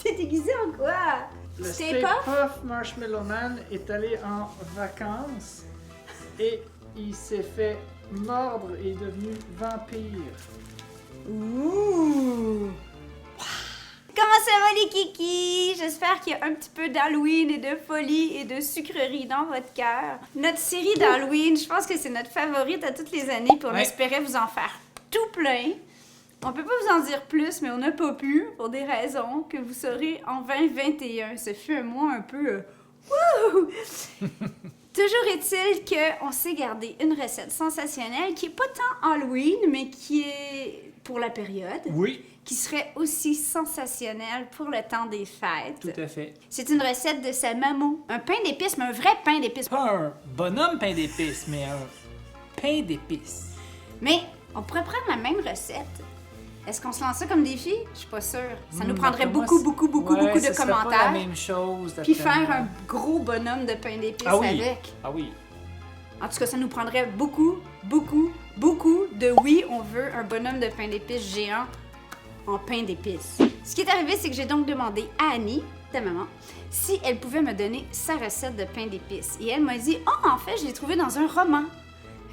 T'es déguisé en quoi? Le Stay Stay Puft? Puft Marshmallow Man est allé en vacances et il s'est fait mordre et est devenu vampire. Ouh! Comment ça va les kikis? J'espère qu'il y a un petit peu d'Halloween et de folie et de sucrerie dans votre cœur. Notre série d'Halloween, je pense que c'est notre favorite à toutes les années, puis on espérait vous en faire tout plein. On peut pas vous en dire plus, mais on n'a pas pu, pour des raisons que vous saurez en 2021. Ce fut un mois un peu... wouh! Toujours est-il qu'on s'est gardé une recette sensationnelle qui est pas tant Halloween, mais qui est pour la période. Oui, Qui serait aussi sensationnelle pour le temps des fêtes. tout à fait. C'est une recette de sa maman. Un pain d'épices, mais un vrai pain d'épices. Pas un bonhomme pain d'épices, mais un pain d'épices. Mais on pourrait prendre la même recette. Est-ce qu'on se lance ça comme défi? Je suis pas sûre. Ça nous prendrait beaucoup de ça serait commentaires. pas la même chose. Puis d'après faire moi. un gros bonhomme de pain d'épices Ah oui. avec. Ah oui. En tout cas, ça nous prendrait beaucoup de oui, on veut un bonhomme de pain d'épices géant en pain d'épices. Ce qui est arrivé, c'est que j'ai donc demandé à Annie, ta maman, si elle pouvait me donner sa recette de pain d'épices. Et elle m'a dit, oh, en fait, je l'ai trouvé dans un roman.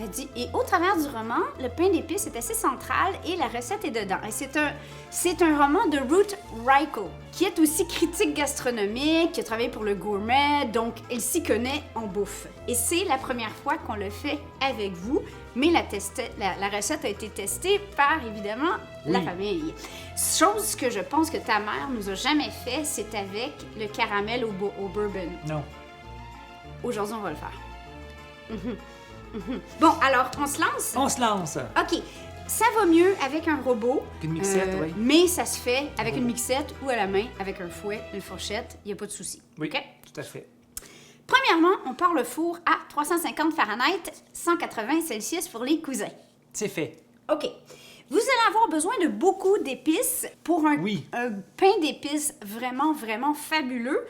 Elle dit, et au travers du roman, le pain d'épices est assez central et la recette est dedans. Et c'est un roman de Ruth Reichl, qui est aussi critique gastronomique, qui a travaillé pour le Gourmet, donc elle s'y connaît en bouffe. Et c'est la première fois qu'on le fait avec vous, mais la recette a été testée par, évidemment, la Oui. famille. Chose que je pense que ta mère nous a jamais fait, c'est avec le caramel au bourbon. Non. Aujourd'hui, on va le faire. Bon, alors, on se lance? On se lance. OK. Ça va mieux avec un robot. Une mixette, oui. Mais ça se fait avec une mixette ou à la main, avec un fouet, une fourchette. Il n'y a pas de souci. Oui, OK? tout à fait. Premièrement, on part le four à 350 Fahrenheit, 180 Celsius pour les cousins. C'est fait. OK. Vous allez avoir besoin de beaucoup d'épices pour un pain d'épices vraiment, vraiment fabuleux.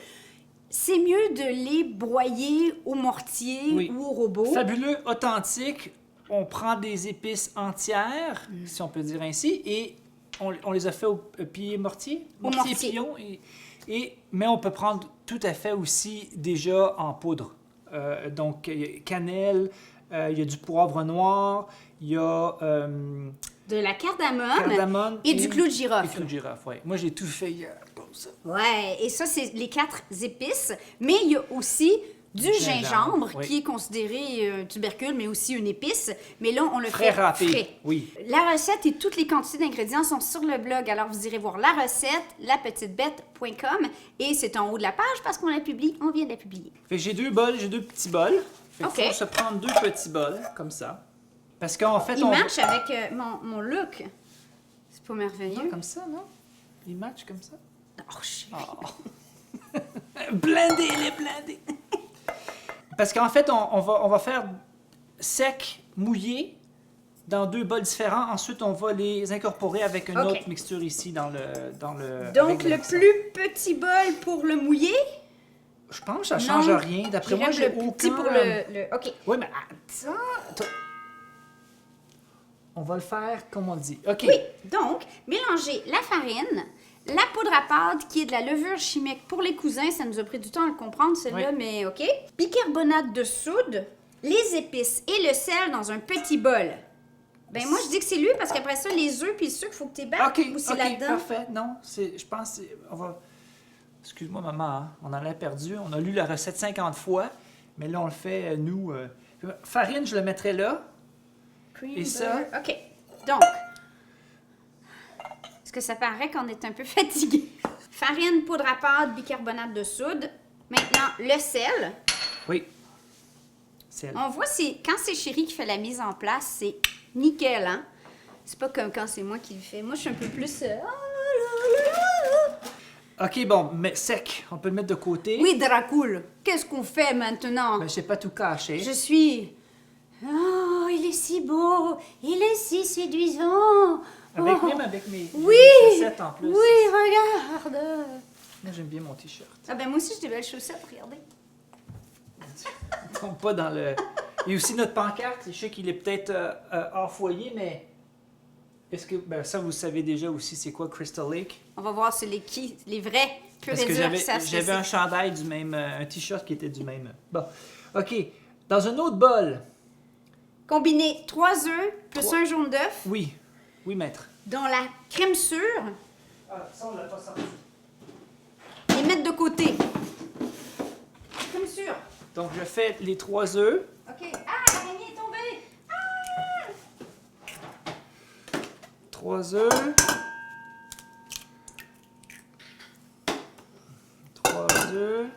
C'est mieux de les broyer au mortier ou au robot. Fabuleux, authentique. On prend des épices entières, si on peut dire ainsi, et on les a fait au pied mortier. Au mortier. Pilon, mais on peut prendre tout à fait aussi déjà en poudre. Donc, il y a cannelle, il y a du poivre noir, il y a de la cardamome et du clou de girofle. Et clou de girofle, oui. Moi, j'ai tout fait hier comme ça. Ouais, et ça, c'est les 4 épices. Mais il y a aussi du gingembre, qui est considéré tubercule, mais aussi une épice. Mais là, on le fait râpé. frais. Oui. La recette et toutes les quantités d'ingrédients sont sur le blog. Alors, vous irez voir la recette, lapetitebête.com. Et c'est en haut de la page parce qu'on la publie. On vient de la publier. Fait que j'ai deux petits bols. Fait qu'il faut se prendre 2 petits bols, comme ça. Parce qu'en fait, Il match avec mon look. C'est pas merveilleux. Non, comme ça, non? Il match comme ça? Oh, chérie. Oh. blindé. Parce qu'en fait, on va faire sec, mouillé, dans 2 bols différents. Ensuite, on va les incorporer avec une autre mixture ici dans le Donc, le plus petit bol pour le mouiller? Je pense que ça change rien. D'après moi, j'ai le aucun... petit pour le... OK. Oui, mais attends. On va le faire comme on dit. OK. Oui, donc, mélangez la farine, la poudre à pâte, qui est de la levure chimique pour les cousins. Ça nous a pris du temps à le comprendre, celui-là, mais OK. Bicarbonate de soude, les épices et le sel dans un petit bol. Ben moi, je dis que c'est lui, parce qu'après ça, les œufs puis le sucre, il faut que tu battes aussi là-dedans. Parfait. Non, je pense... On va... Excuse-moi, maman, hein, on en a perdu. On a lu la recette 50 fois, mais là, on le fait, nous... Farine, je le mettrai là. Et ça... OK. Donc, est-ce que ça paraît qu'on est un peu fatigué? Farine, poudre à pâte, bicarbonate de soude. Maintenant, le sel. Oui. Sel. On voit, quand c'est Chérie qui fait la mise en place, c'est nickel, hein? C'est pas comme quand c'est moi qui le fais. Moi, je suis un peu plus... OK, bon, mais sec. On peut le mettre de côté. Oui, Dracul. Qu'est-ce qu'on fait maintenant? Mais je sais pas tout caché. Je suis... Oh, il est si beau. Il est si séduisant. Même avec mes chaussettes en plus. Oui, regarde. Moi, j'aime bien mon t-shirt. Ah ben moi aussi, j'ai des belles chaussettes, regardez. On tombe pas dans le... Il y a aussi notre pancarte. Je sais qu'il est peut-être hors foyer, mais... Est-ce que... Ben, ça, vous savez déjà aussi c'est quoi Crystal Lake? On va voir c'est les vrais Pur Parce et que dur, ça se j'avais fait. un chandail du même, un t-shirt qui était du même. Bon, ok. Dans un autre bol. Combiner 3 œufs plus Trois. un jaune d'œuf Oui, oui maître. dans la crème sûre Ah, ça on l'a pas sorti. et mettre de côté. Crème sûre. Donc je fais les 3 œufs. OK. Ah, l'araignée est tombée. 3 œufs. 3 œufs.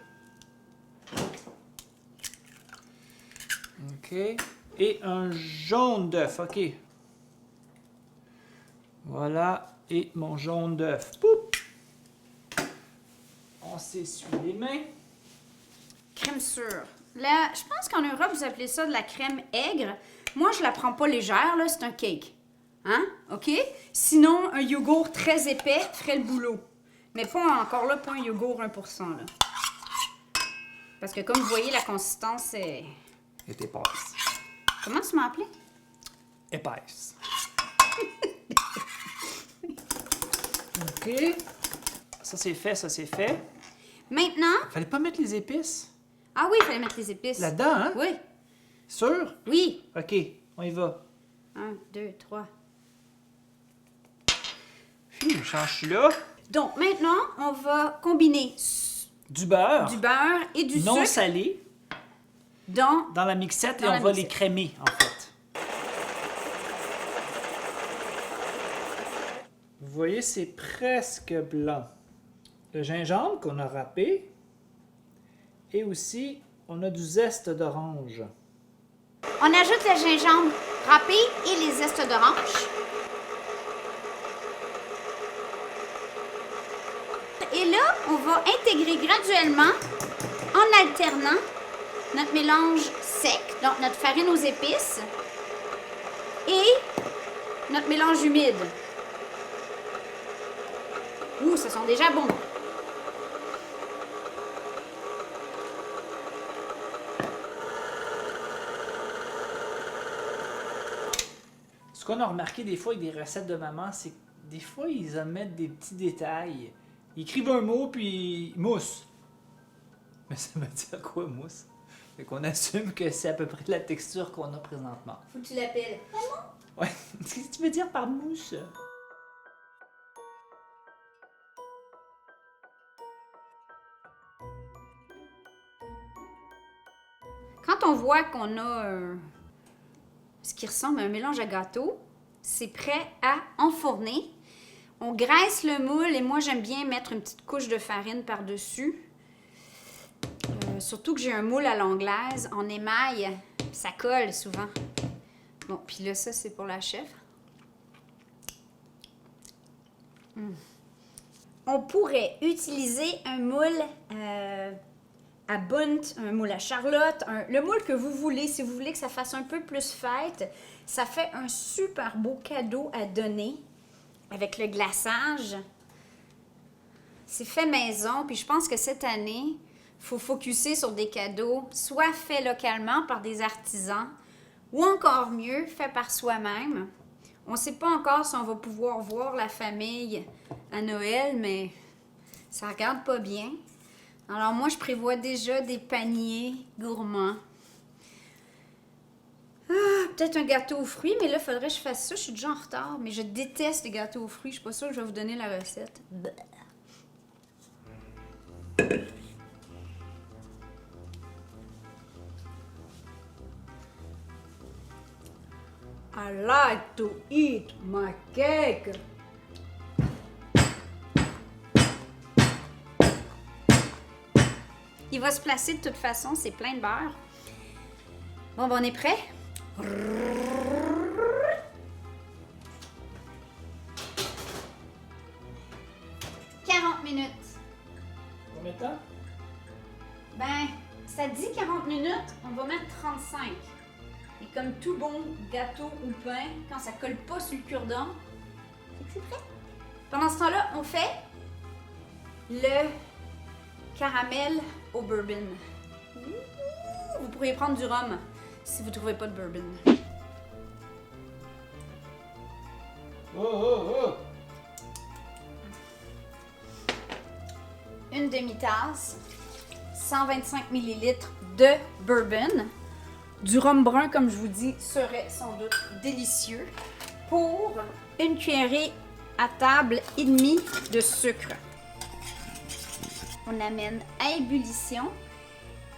OK. Et un jaune d'œuf. OK. Voilà. Et mon jaune d'œuf. Poup! On s'essuie les mains. Crème sûre. Là, je pense qu'en Europe, vous appelez ça de la crème aigre. Moi, je la prends pas légère, là, c'est un cake. Hein? OK? Sinon, un yogourt très épais ferait le boulot. Mais pas encore là, pas un yogourt 1%, là. Parce que comme vous voyez, la consistance est... est épaisse. Comment tu m'as appelé? Épaisse. OK. Ça c'est fait, ça c'est fait. Maintenant... Fallait pas mettre les épices Ah oui, il fallait mettre les épices. là-dedans, hein? Oui. Sûr? Oui. OK, on y va. 1, 2, 3. Je change là. Donc, maintenant, on va combiner Du beurre. du beurre et du non sucre salé dans... dans la mixette Dans et la on va mixette. les crémer, en fait. Vous voyez, c'est presque blanc. Le gingembre qu'on a râpé et aussi, on a du zeste d'orange. On ajoute le gingembre râpé et les zestes d'orange. Et là, on va intégrer graduellement, en alternant, notre mélange sec, donc notre farine aux épices, et notre mélange humide. Ouh, ça sent déjà bon. Ce qu'on a remarqué des fois avec des recettes de maman, c'est que des fois, ils omettent des petits détails. Ils écrivent un mot, puis mousse. Mais ça veut dire quoi, mousse? Fait qu'on assume que c'est à peu près la texture qu'on a présentement. Faut que tu l'appelles. Ouais, qu'est-ce que tu veux dire par mousse? Quand on voit qu'on a ce qui ressemble à un mélange à gâteau, c'est prêt à enfourner. On graisse le moule et moi j'aime bien mettre une petite couche de farine par-dessus. Surtout que j'ai un moule à l'anglaise en émail, ça colle souvent. Bon, puis là ça c'est pour la chef. On pourrait utiliser un moule à Bundt, un moule à Charlotte, le moule que vous voulez, si vous voulez que ça fasse un peu plus fête. Ça fait un super beau cadeau à donner avec le glaçage. C'est fait maison, puis je pense que cette année, il faut focusser sur des cadeaux soit faits localement par des artisans ou encore mieux, faits par soi-même. On ne sait pas encore si on va pouvoir voir la famille à Noël, mais ça regarde pas bien. Alors moi, je prévois déjà des paniers gourmands. Ah, peut-être un gâteau aux fruits, mais là, il faudrait que je fasse ça. Je suis déjà en retard, mais je déteste les gâteaux aux fruits. Je suis pas sûre que je vais vous donner la recette. Bleh. I like to eat my cake. Il va se placer de toute façon, c'est plein de beurre. Bon, ben on est prêt? « 40 minutes. Combien de temps? Ben, ça dit 40 minutes, on va mettre 35. Et comme tout bon gâteau ou pain, quand ça colle pas sur le cure-dent, c'est prêt. Pendant ce temps-là, on fait le caramel au bourbon. Ouh, vous pourriez prendre du rhum si vous ne trouvez pas de bourbon. Oh, oh, oh! une demi-tasse, 125 ml de bourbon. Du rhum brun, comme je vous dis, serait sans doute délicieux. Pour une cuillerée à table et demie de sucre. On amène à ébullition.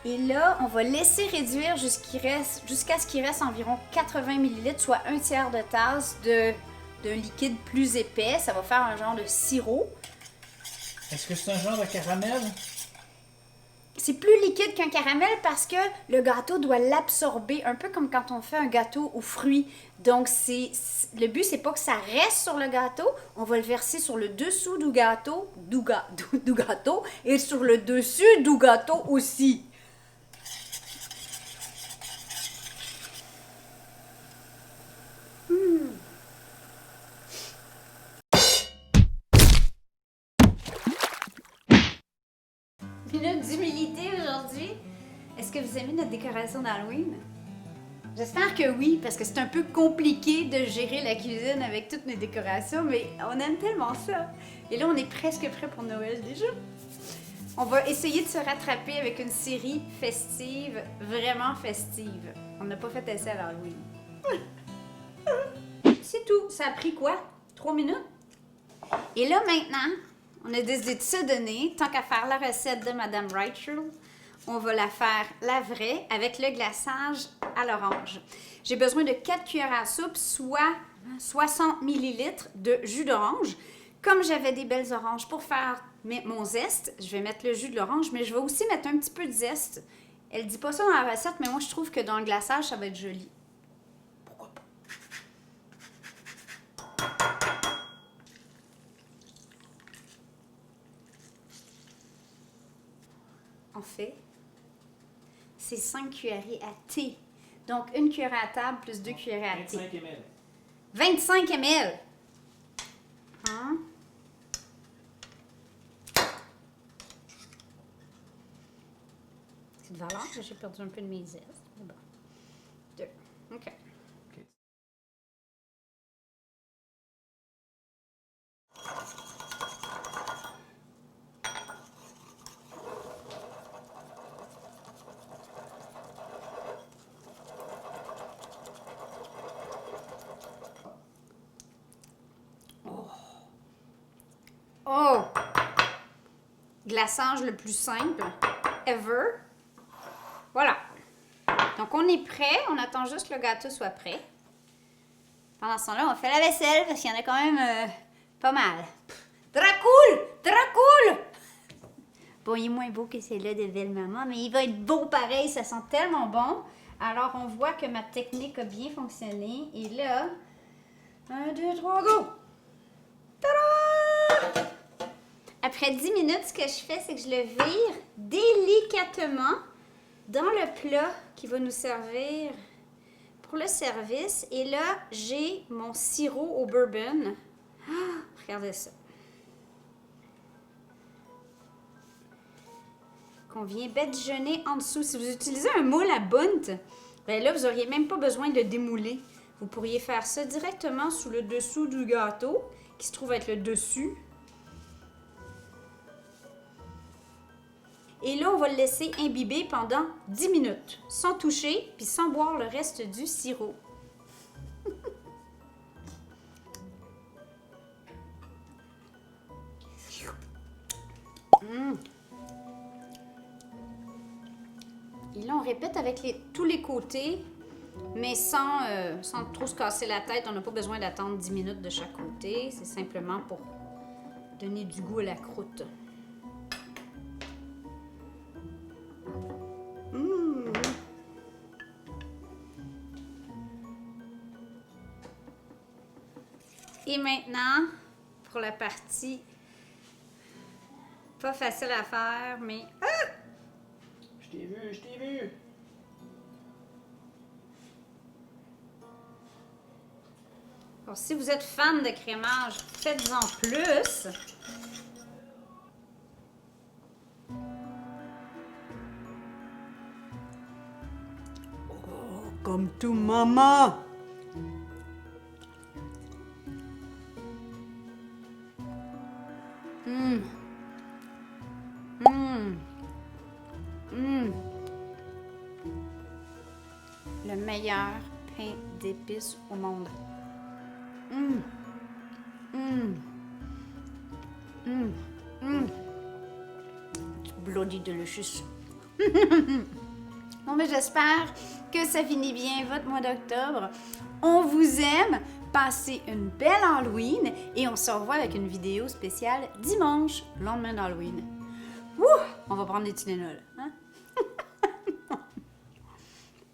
Et là, on va laisser réduire jusqu'à ce qu'il reste environ 80 ml, soit un tiers de tasse d'un liquide plus épais. Ça va faire un genre de sirop. Est-ce que c'est un genre de caramel? C'est plus liquide qu'un caramel parce que le gâteau doit l'absorber, un peu comme quand on fait un gâteau aux fruits. Donc, le but, c'est pas que ça reste sur le gâteau. On va le verser sur le dessous du gâteau, du gâteau et sur le dessus du gâteau aussi. Minute d'humilité aujourd'hui. Est-ce que vous aimez notre décoration d'Halloween? J'espère que oui, parce que c'est un peu compliqué de gérer la cuisine avec toutes nos décorations, mais on aime tellement ça. Et là, on est presque prêt pour Noël déjà. On va essayer de se rattraper avec une série festive, vraiment festive. On n'a pas fait essai à l'Halloween. C'est tout. Ça a pris quoi? 3 minutes? Et là, maintenant, on a décidé de se donner, tant qu'à faire la recette de Madame Rachel, on va la faire la vraie avec le glaçage à l'orange. J'ai besoin de 4 cuillères à soupe, soit 60 ml de jus d'orange. Comme j'avais des belles oranges pour faire mon zeste, je vais mettre le jus de l'orange, mais je vais aussi mettre un petit peu de zeste. Elle dit pas ça dans la recette, mais moi je trouve que dans le glaçage, ça va être joli. Pourquoi pas? En fait, c'est 5 cuillerées à thé. Donc, une cuillerée à table plus 2 cuillerées à thé. 25 ml. 25 ml! Hein? C'est de valeur que j'ai perdu un peu de mes zestes. Mais bon. 2. OK. Oh! Glaçage le plus simple ever. Voilà. Donc, on est prêt. On attend juste que le gâteau soit prêt. Pendant ce temps-là, on fait la vaisselle parce qu'il y en a quand même pas mal. Dracul! Dracul! Bon, il est moins beau que celui-là de Belle Maman, mais il va être beau pareil. Ça sent tellement bon. Alors, on voit que ma technique a bien fonctionné. Et là, 1, 2, 3, go! Tada! Après 10 minutes, ce que je fais, c'est que je le vire délicatement dans le plat qui va nous servir pour le service. Et là, j'ai mon sirop au bourbon. Ah, regardez ça. Qu'on vient badigeonner en dessous. Si vous utilisez un moule à bunt, ben là, vous n'auriez même pas besoin de démouler. Vous pourriez faire ça directement sous le dessous du gâteau, qui se trouve être le dessus. Et là, on va le laisser imbiber pendant 10 minutes, sans toucher, puis sans boire le reste du sirop. Et là, on répète avec tous les côtés, mais sans trop se casser la tête. On n'a pas besoin d'attendre 10 minutes de chaque côté. C'est simplement pour donner du goût à la croûte. Et maintenant, pour la partie pas facile à faire, mais... Ah! Je t'ai vu, je t'ai vu. Alors, si vous êtes fan de crémage, faites-en plus. Oh, comme tout maman! meilleur pain d'épices au monde. Bloody delicious. Bon, mais j'espère que ça finit bien votre mois d'octobre. On vous aime. Passez une belle Halloween et on se revoit avec une vidéo spéciale dimanche, lendemain d'Halloween. Ouh! On va prendre des Tylenol.